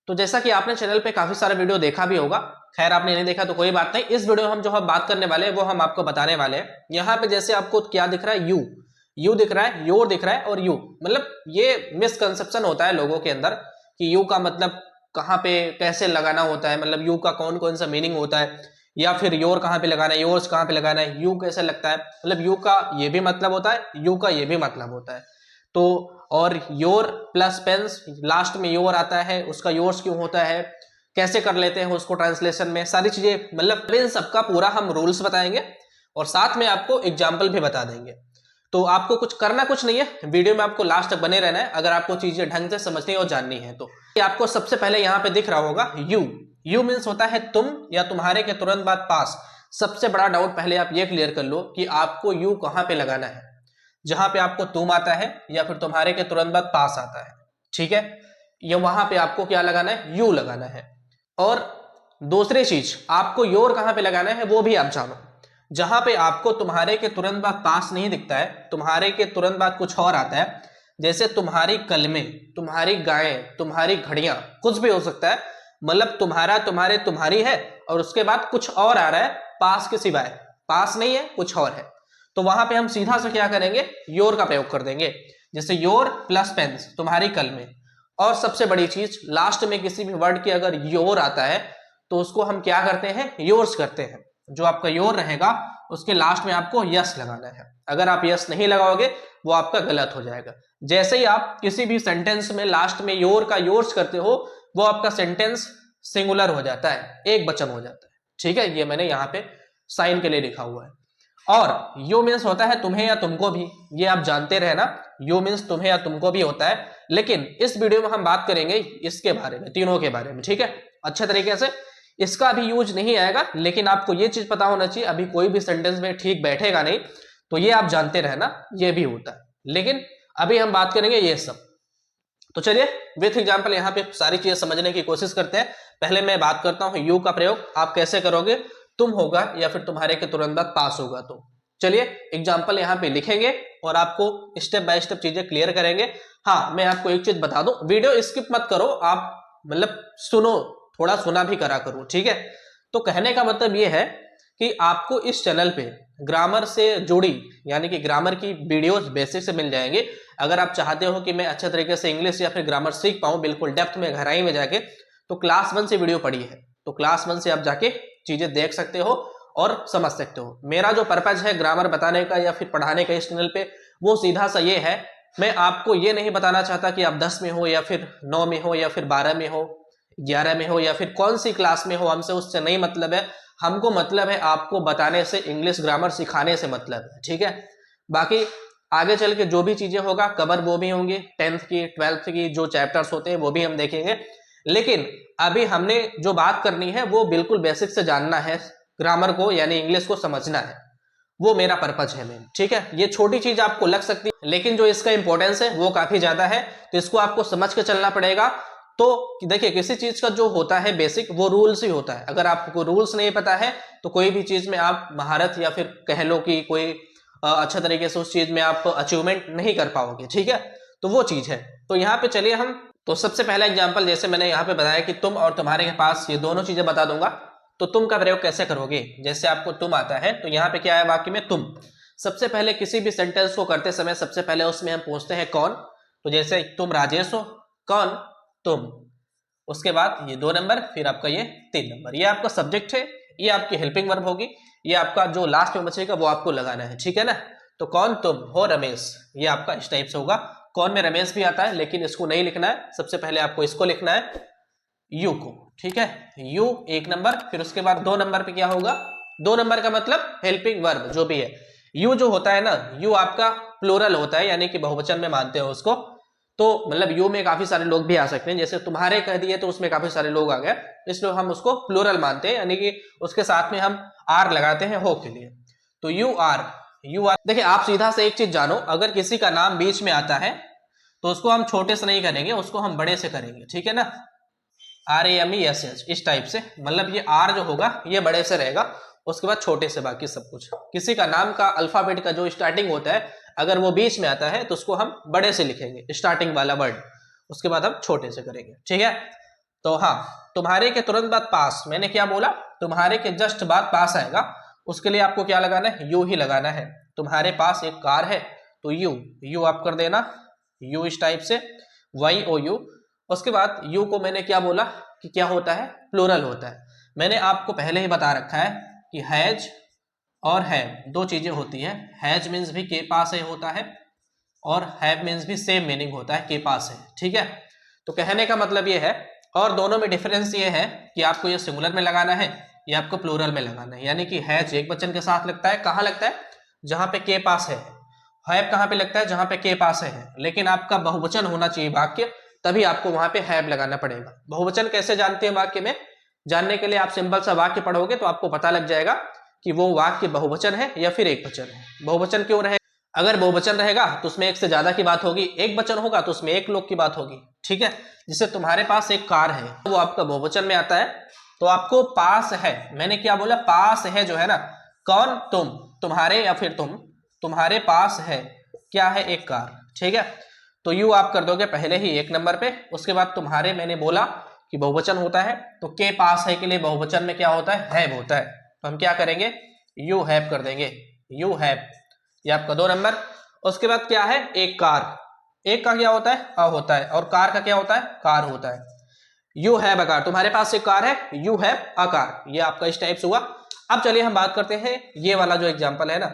तो जैसा कि आपने चैनल पे काफी सारा वीडियो देखा भी होगा, खैर आपने नहीं देखा तो कोई बात नहीं। इस वीडियो में हम जो हम बात करने वाले हैं वो हम आपको बताने वाले हैं। यहाँ पे जैसे आपको क्या दिख रहा है, यू दिख रहा है, योर दिख रहा है और यू, मतलब ये मिसकंसेप्शन होता है लोगों के अंदर कि यू का मतलब कहाँ पे कैसे लगाना होता है, मतलब यू का कौन कौन सा मीनिंग होता है, या फिर योर कहाँ पे लगाना है, योर्स कहाँ पे लगाना है, यू कैसे लगता है, मतलब यू का ये भी मतलब होता है, यू का ये भी मतलब होता है। तो और योर प्लस पेंस, लास्ट में योर आता है, उसका योर्स क्यों होता है, कैसे कर लेते हैं उसको ट्रांसलेशन में, सारी चीजें, मतलब इन सबका पूरा हम रूल्स बताएंगे और साथ में आपको एग्जाम्पल भी बता देंगे। तो आपको कुछ करना कुछ नहीं है, वीडियो में आपको लास्ट तक बने रहना है अगर आपको चीजें ढंग से समझनी और जाननी है। तो आपको सबसे पहले यहाँ पे दिख रहा होगा यू मीन्स होता है तुम या तुम्हारे के तुरंत बाद पास। सबसे बड़ा डाउट पहले आप ये क्लियर कर लो कि आपको यू कहां पे लगाना है, जहां पे आपको तुम आता है या फिर तुम्हारे के तुरंत बाद पास आता है, ठीक है, ये वहां पे आपको क्या लगाना है, यू लगाना है। और दूसरी चीज, आपको योर कहां पे लगाना है वो भी आप जानो। जहां पे आपको तुम्हारे के तुरंत बाद पास नहीं दिखता है, तुम्हारे के तुरंत बाद कुछ और आता है, जैसे तुम्हारी कलमें, तुम्हारी गायें, तुम्हारी घड़ियां, कुछ भी हो सकता है, मतलब तुम्हारा तुम्हारे तुम्हारी है और उसके बाद कुछ और आ रहा है पास के सिवाय, पास नहीं है कुछ और है, तो वहां पे हम सीधा से क्या करेंगे, योर का प्रयोग कर देंगे। जैसे योर प्लस पेन्स, तुम्हारी कलमें। और सबसे बड़ी चीज, लास्ट में किसी भी वर्ड के अगर योर आता है तो उसको हम क्या करते हैं, योर्स करते हैं। जो आपका योर रहेगा उसके लास्ट में आपको यस लगाना है। अगर आप यस नहीं लगाओगे वो आपका गलत हो जाएगा। जैसे ही आप किसी भी सेंटेंस में लास्ट में योर का योर्स करते हो वो आपका सेंटेंस सिंगुलर हो जाता है, एक वचन हो जाता है, ठीक है। ये मैंने यहाँ पे साइन के लिए लिखा हुआ है। और यू मीन्स होता है तुम्हें या तुमको भी, ये आप जानते रहे ना, यू मीन्स तुम्हें या तुमको भी होता है, लेकिन इस वीडियो में हम बात करेंगे इसके बारे में, तीनों के बारे में, ठीक है, अच्छे तरीके से। इसका भी यूज नहीं आएगा, लेकिन आपको ये चीज पता होना चाहिए, अभी कोई भी सेंटेंस में ठीक बैठेगा नहीं, तो ये आप जानते रहना, ये भी होता है। लेकिन अभी हम बात करेंगे ये सब। तो चलिए विथ एग्जाम्पल यहाँ पे सारी चीजें समझने की कोशिश करते हैं। पहले मैं बात करता हूं यू का प्रयोग आप कैसे करोगे, तुम होगा या फिर तुम्हारे के तुरंत बाद पास होगा। तो चलिए एग्जाम्पल यहाँ पे लिखेंगे और आपको स्टेप बाय स्टेप चीजें क्लियर करेंगे। हाँ, मैं आपको एक चीज बता दूं, वीडियो स्किप मत करो आप, मतलब सुनो, थोड़ा सुना भी करा करो, ठीक है। तो कहने का मतलब ये है कि आपको इस चैनल पे ग्रामर से जुड़ी, यानी कि ग्रामर की वीडियोस बेसिक से मिल जाएंगे। अगर आप चाहते हो कि मैं अच्छे तरीके से इंग्लिश या फिर ग्रामर सीख पाऊं बिल्कुल डेप्थ में, गहराई में जाके, तो क्लास 1 से वीडियो पढ़ी है, तो क्लास 1 से आप जाके चीजें देख सकते हो और समझ सकते हो। मेरा जो पर्पज है ग्रामर बताने का या फिर पढ़ाने का इस चैनल पे, वो सीधा सा ये है, मैं आपको ये नहीं बताना चाहता कि आप 10 में हो या फिर 9 में हो या फिर 12 में हो, 11 में हो या फिर कौन सी क्लास में हो, हमसे उससे नहीं मतलब है। हमको मतलब है आपको बताने से, इंग्लिश ग्रामर सिखाने से मतलब है, ठीक है। बाकी आगे चल के जो भी चीजें होगा कवर वो भी होंगी, 10th की 12th की जो चैप्टर्स होते हैं वो भी हम देखेंगे। लेकिन अभी हमने जो बात करनी है वो बिल्कुल बेसिक से जानना है ग्रामर को, यानी इंग्लिश को समझना है, वो मेरा पर्पज है मेन, ठीक है। ये छोटी चीज आपको लग सकती है, लेकिन जो इसका इंपॉर्टेंस है वो काफी ज्यादा है, तो इसको आपको समझ के चलना पड़ेगा। तो देखिए, किसी चीज का जो होता है बेसिक, वो रूल्स ही होता है। अगर आपको रूल्स नहीं पता है तो कोई भी चीज में आप महारत या फिर कह लो कि कोई अच्छा तरीके से उस चीज में आप अचीवमेंट नहीं कर पाओगे, ठीक है। तो वो चीज है। तो यहाँ पे चलिए हम, तो सबसे पहला एग्जाम्पल जैसे मैंने यहाँ पे बताया कि तुम और तुम्हारे के पास, ये दोनों चीजें बता दूंगा। तो तुम का प्रयोग कैसे करोगे, जैसे आपको तुम आता है तो यहाँ पे क्या है वाक्य में तुम। सबसे पहले किसी भी सेंटेंस को करते समय सबसे पहले उसमें हम पूछते हैं कौन, तो जैसे तुम राजेश हो, कौन, तुम। उसके बाद ये 2 नंबर, फिर आपका ये 3 नंबर, ये आपका सब्जेक्ट है, ये आपकी हेल्पिंग वर्ब होगी, ये आपका जो लास्ट में बचेगा वो आपको लगाना है, ठीक है ना। तो कौन तुम हो रमेश, ये आपका इस टाइप से होगा। कौन में रमेश भी आता है, लेकिन इसको नहीं लिखना है, सबसे पहले आपको इसको लिखना है, यू को, ठीक है। यू 1 नंबर, फिर उसके बाद 2 नंबर पे क्या होगा, 2 नंबर का मतलब हेल्पिंग वर्ब जो भी है। यू जो होता है ना, यू आपका प्लूरल होता है, यानी कि बहुवचन में मानते हो उसको। तो मतलब यू में काफी सारे लोग भी आ सकते हैं, जैसे तुम्हारे कह दिए तो उसमें काफी सारे लोग आ गए, इसलिए हम उसको प्लूरल मानते हैं, यानी कि उसके साथ में हम आर लगाते हैं हो के लिए। तो यू आर, देखिए आप सीधा से एक चीज जानो, अगर किसी का नाम बीच में आता है तो उसको हम छोटे से नहीं करेंगे, उसको हम बड़े से करेंगे, ठीक है ना। RAMESH इस टाइप से, मतलब ये आर जो होगा ये बड़े से रहेगा, उसके बाद छोटे से बाकी सब कुछ। किसी का नाम का अल्फाबेट का जो स्टार्टिंग होता है, अगर वो बीच में आता है तो उसको हम बड़े से लिखेंगे, स्टार्टिंग वाला वर्ड, उसके बाद हम छोटे से करेंगे, ठीक है। तो हाँ, तुम्हारे के तुरंत बाद पास, मैंने क्या बोला, तुम्हारे के जस्ट बाद पास आएगा, उसके लिए आपको क्या लगाना है, यू ही लगाना है। तुम्हारे पास एक कार है तो यू आप कर देना, यू इस टाइप से, YOU। उसके बाद यू को मैंने क्या बोला कि क्या होता है, प्लूरल होता है। मैंने आपको पहले ही बता रखा है कि हैज और हैव दो चीजें होती है। हैज मीन्स भी के पास है होता है, और हैव मीन्स भी सेम मीनिंग होता है, के पास है, ठीक है। तो कहने का मतलब ये है, और दोनों में डिफरेंस ये है कि आपको ये सिंगुलर में लगाना है या आपको प्लूरल में लगाना है। यानी कि हैज एक वचन के साथ लगता है, कहाँ लगता है, जहां पे के पास है। हैव कहाँ पे लगता है, जहां पे के पास है। लेकिन आपका बहुवचन होना चाहिए वाक्य, तभी आपको वहां पे हैव लगाना पड़ेगा। बहुवचन कैसे जानते हैं वाक्य में, जानने के लिए आप सिंपल सा वाक्य पढ़ोगे तो आपको पता लग जाएगा कि वो वाक्य बहुवचन है या फिर एक वचन है। बहुवचन क्यों रहेगा, अगर बहुवचन रहेगा तो उसमें एक से ज्यादा की बात होगी, एक वचन होगा तो उसमें एक लोग की बात होगी, ठीक है। जैसे तुम्हारे पास एक कार है, वो आपका बहुवचन में आता है, तो आपको पास है, मैंने क्या बोला, पास है जो है ना, कौन, तुम, तुम्हारे या फिर तुम, तुम्हारे पास है क्या है, एक कार, ठीक है। तो यू आप कर दोगे पहले ही एक नंबर पे। उसके बाद तुम्हारे मैंने बोला कि बहुवचन होता है, तो के पास है के लिए बहुवचन में क्या होता है, हैव होता है। तो हम क्या करेंगे, यू हैव कर देंगे, यू हैव, ये आपका 2 नंबर। उसके बाद क्या है, एक कार, एक का क्या होता है, अ होता है, और कार का क्या होता है, कार होता है। यू हैव अ कार, तुम्हारे पास एक कार है, यू हैव अ कार, ये आपका इस टाइप से हुआ। अब चलिए हम बात करते हैं ये वाला जो एग्जांपल है ना,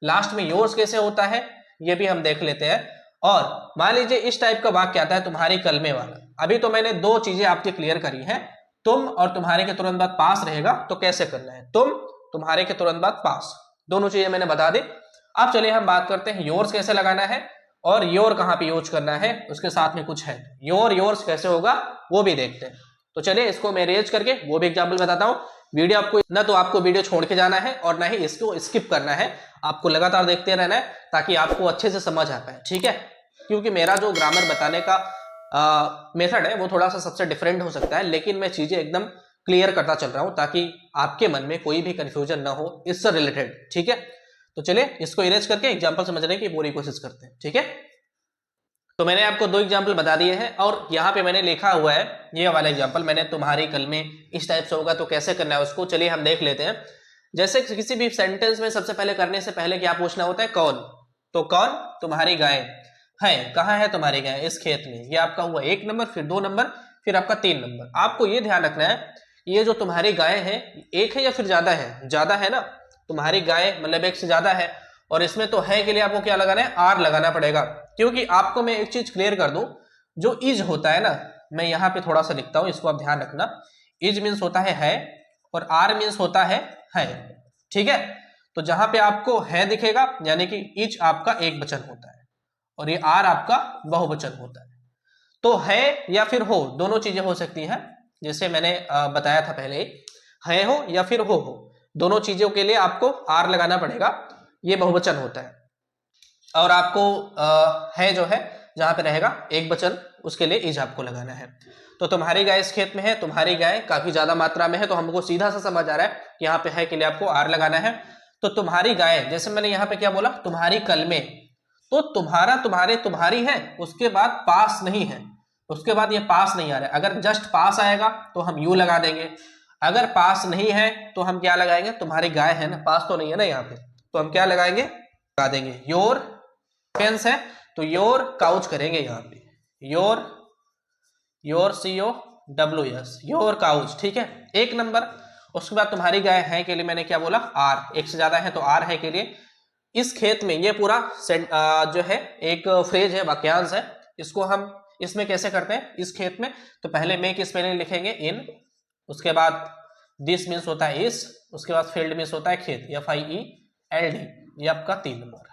लास्ट में योर्स कैसे होता है ये भी हम देख लेते हैं। और मान लीजिए इस टाइप का वाक्य आता है, तुम्हारी कलमे वाला। अभी तो मैंने दो चीजें आपकी क्लियर करी है, तुम और तुम्हारे के तुरंत बाद पास रहेगा, तो कैसे करना है, तुम, तुम्हारे के तुरंत बाद पास, दोनों चीजें मैंने बता दी। अब चलिए हम बात करते हैं योर्स कैसे लगाना है, और योर कहां पे यूज करना है, उसके साथ में कुछ है, योर्स कैसे होगा वो भी देखते हैं। तो चलिए इसको मैं रेज करके वो भी एग्जांपल बताता हूं। वीडियो आपको ना, तो आपको वीडियो छोड़ के जाना है और ना ही इसको स्किप करना है, आपको लगातार देखते रहना है ताकि आपको अच्छे से समझ आ पाए, ठीक है। क्योंकि मेरा जो ग्रामर बताने का मेथड है वो थोड़ा सा सबसे डिफरेंट हो सकता है, लेकिन मैं चीजें एकदम क्लियर करता चल रहा हूं ताकि आपके मन में कोई भी कंफ्यूजन ना हो इससे रिलेटेड, ठीक है। तो चलिए इसको इरेज करके एग्जांपल समझने की पूरी कोशिश करते हैं, ठीक है। तो मैंने आपको 2 एग्जांपल बता दिए हैं, और यहाँ पे मैंने लिखा हुआ है ये वाला एग्जांपल, मैंने तुम्हारी कल में इस टाइप से होगा तो कैसे करना है उसको, चलिए हम देख लेते हैं। जैसे किसी भी सेंटेंस में सबसे पहले करने से पहले क्या पूछना होता है, कौन, तो कौन, तुम्हारी गाय है, कहाँ है तुम्हारी गाय, इस खेत में, ये आपका हुआ 1 नंबर, फिर 2 नंबर, फिर आपका 3 नंबर। आपको ये ध्यान रखना है, ये जो तुम्हारी गाय है एक है या फिर ज्यादा है, ज्यादा है ना, तुम्हारी गाय मतलब एक से ज्यादा है, और इसमें तो है के लिए आपको क्या लगाना है, आर लगाना पड़ेगा। क्योंकि आपको मैं एक चीज क्लियर कर दूं, जो इज होता है ना, मैं यहाँ पे थोड़ा सा लिखता हूं, इसको आप ध्यान रखना, इज मीन्स होता है, और आर मीन्स होता है, ठीक है। तो जहां पे आपको है दिखेगा यानी कि इज आपका एक वचन होता है, और ये आर आपका बहुवचन होता है। तो है या फिर हो, दोनों चीजें हो सकती हैं, जैसे मैंने बताया था पहले, है हो या फिर हो, दोनों चीजों के लिए आपको आर लगाना पड़ेगा, ये बहुवचन होता है। और आपको है जो है जहां पे रहेगा एक वचन, उसके लिए इज आपको लगाना है। तो तुम्हारी गाय इस खेत में है, तुम्हारी गाय काफी ज्यादा मात्रा में है, तो हमको सीधा सा समझ आ रहा है कि यहाँ पे है के लिए आपको आर लगाना है। तो तुम्हारी गाय, जैसे मैंने यहाँ पे क्या बोला, तुम्हारी कल में, तो तुम्हारा, तुम्हारे, तुम्हारी है, उसके बाद पास नहीं है, उसके बाद ये पास नहीं आ रहा है। अगर जस्ट पास आएगा तो हम यू लगा देंगे, अगर पास नहीं है तो हम क्या लगाएंगे, तुम्हारी गाय है ना, पास तो नहीं है ना यहाँ पे, तो हम क्या लगाएंगे, लगा देंगे योर फेंस है, तो योर काउच करेंगे यहाँ पे, योर COWS, योर काउच, ठीक है, 1 नंबर। उसके बाद तुम्हारी गाय है के लिए मैंने क्या बोला, आर, एक से ज्यादा है तो आर है के लिए। इस खेत में, ये पूरा जो है एक फ्रेज है, वाक्यांश है, इसको हम इसमें कैसे करते हैं, इस खेत में, तो पहले में की स्पेलिंग लिखेंगे इन, उसके बाद दिस मीन्स होता है इस, उसके बाद फील्ड मीन्स होता है खेत, FIELD, ये आपका 3 नंबर।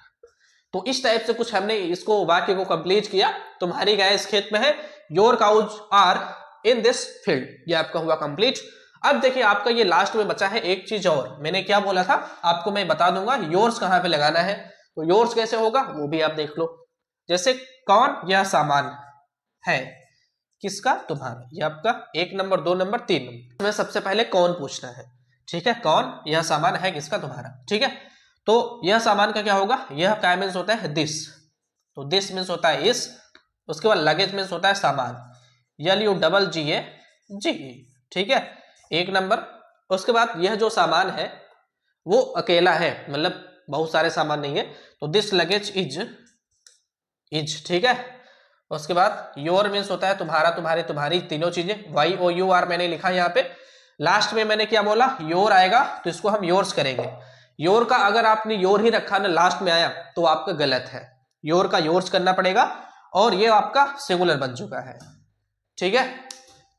तो इस टाइप से कुछ हमने इसको वाक्य को कंप्लीट किया, तुम्हारी गाय इस खेत में है, your cows are in this field, ये आपका हुआ कंप्लीट। अब देखिए आपका ये लास्ट में बचा है एक चीज और, मैंने क्या बोला था आपको, मैं बता दूंगा योर्स कहां पे लगाना है। तो योर्स कैसे होगा वो भी आप देख लो, जैसे कौन, यह सामान है, किसका, तुम्हारा, ये आपका 1 नंबर, 2 नंबर, 3 नंबर। हमें सबसे पहले कौन पूछना है, ठीक है, कौन, यह सामान है किसका, तुम्हारा, ठीक है। तो यह सामान का क्या होगा, यह क्या मीन्स होता है, दिस, तो दिस मीन्स होता है इस, उसके बाद लगेज मीन्स होता है सामान, LUGGA, जी, ठीक है, 1 नंबर। उसके बाद यह जो सामान है वो अकेला है, मतलब बहुत सारे सामान नहीं है, तो दिस लगेज इज, ठीक है। उसके बाद योर मीन्स होता है तुम्हारा, तुम्हारे, तुम्हारी, तीनों चीजें, YOUR मैंने लिखा यहाँ पे। लास्ट में मैंने क्या बोला, योर आएगा तो इसको हम योर्स करेंगे। योर का अगर आपने योर ही रखा ना, लास्ट में आया तो आपका गलत है, योर का योर्स करना पड़ेगा, और ये आपका सिंगुलर बन चुका है, ठीक है।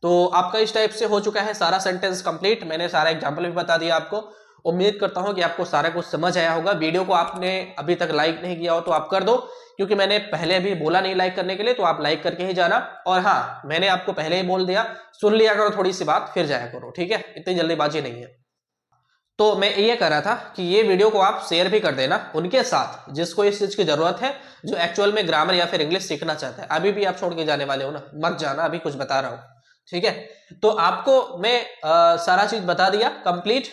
तो आपका इस टाइप से हो चुका है सारा सेंटेंस कंप्लीट। मैंने सारा एग्जांपल भी बता दिया आपको। उम्मीद करता हूं कि आपको सारा कुछ समझ आया होगा। वीडियो को आपने अभी तक लाइक नहीं किया हो तो आप कर दो, क्योंकि मैंने पहले अभी बोला नहीं लाइक करने के लिए, तो आप लाइक करके ही जाना। और हाँ, मैंने आपको पहले ही बोल दिया, सुन लिया करो थोड़ी सी बात फिर जाया करो, ठीक है, इतनी जल्दीबाजी नहीं है। तो मैं ये कह रहा था कि ये वीडियो को आप शेयर भी कर देना उनके साथ जिसको इस चीज की जरूरत है, जो एक्चुअल में ग्रामर या फिर इंग्लिश सीखना चाहता है। अभी भी आप छोड़ के जाने वाले हो ना, मत जाना, अभी कुछ बता रहा हूं, ठीक है। तो आपको मैं सारा चीज बता दिया कंप्लीट,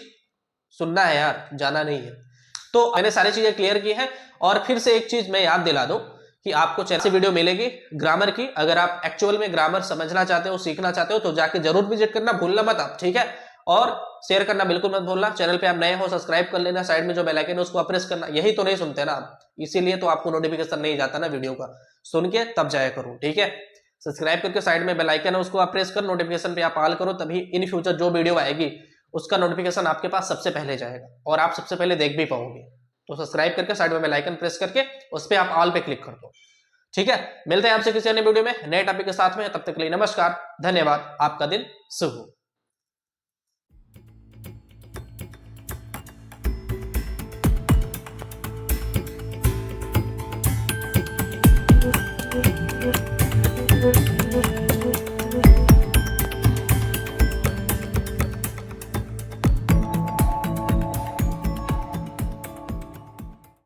सुनना है यार, जाना नहीं है। तो मैंने सारी चीजें क्लियर की हैं। और फिर से एक चीज मैं याद दिला दूं कि आपको चैनल से वीडियो मिलेगी ग्रामर की। अगर आप एक्चुअल में ग्रामर समझना चाहते हो, सीखना चाहते हो, तो जाके जरूर विजिट करना, भूलना मत आप, ठीक है। और शेयर करना बिल्कुल मत भूलना। चैनल पे आप नए हो सब्सक्राइब कर लेना, साइड में जो बेल आइकन है उसको प्रेस करना। यही तो नहीं सुनते ना आप, इसीलिए तो आपको नोटिफिकेशन नहीं जाता ना वीडियो का, सुन के तब जाया करो, ठीक है। सब्सक्राइब करके साइड में बेल आइकन है उसको आप प्रेस कर, नोटिफिकेशन पे आप ऑल करो, तभी इन फ्यूचर जो वीडियो आएगी उसका नोटिफिकेशन आपके पास सबसे पहले जाएगा और आप सबसे पहले देख भी पाओगे। तो सब्सक्राइब करके साइड में बेल आइकन प्रेस करके उस पर आप ऑल पे क्लिक कर दो, ठीक है। मिलते हैं आपसे किसी अन्य वीडियो में नए टॉपिक के साथ में, तब तक के लिए नमस्कार, धन्यवाद, आपका दिन शुभ हो।